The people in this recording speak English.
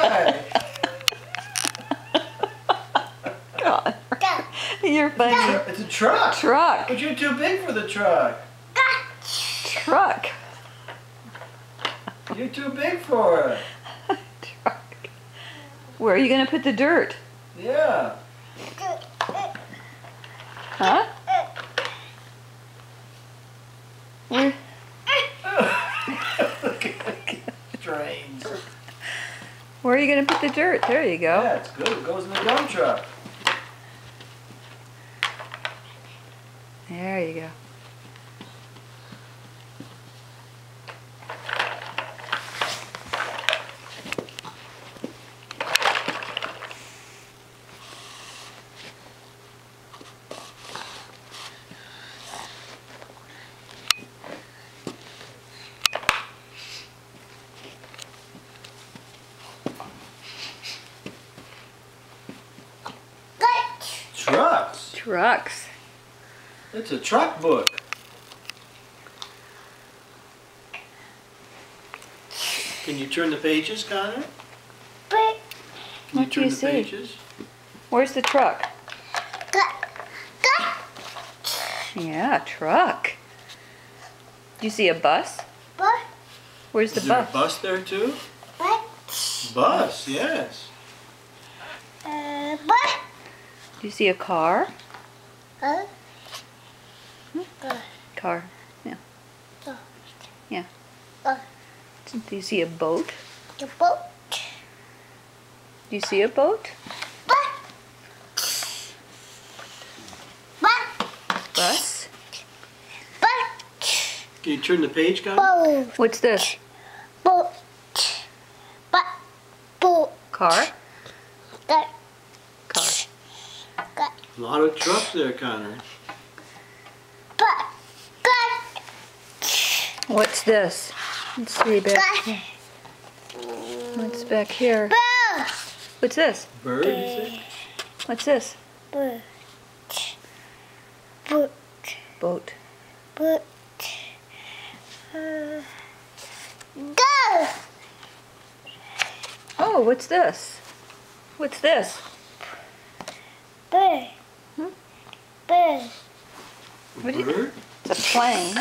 right. God. You're funny. It's a truck. Truck. But you're too big for the truck. Truck. You're too big for it. Truck. Where are you going to put the dirt? Yeah. Huh? Where? Strange. Where are you going to put the dirt? There you go. Yeah, it's good. It goes in the dump truck. There you go. Trucks. Trucks. It's a truck book. Can you turn the pages, Connor? Can you What do turn you the see? pages? Where's the truck? Yeah, truck. Do you see a bus? Where's the Is there bus? a bus there too? Bus, yes. Do you see a car? Car. Yeah. Yeah. Do you see a boat? Do you see a boat? Bus? Can you turn the page, Connor? What's this? Car? Car. A lot of trucks there, Connor. What's this? Let's see back here. What's back here? What's this? Bird, you say? What's this? Boat. Oh, what's this? What's this? A What do you- bird? It's a plane.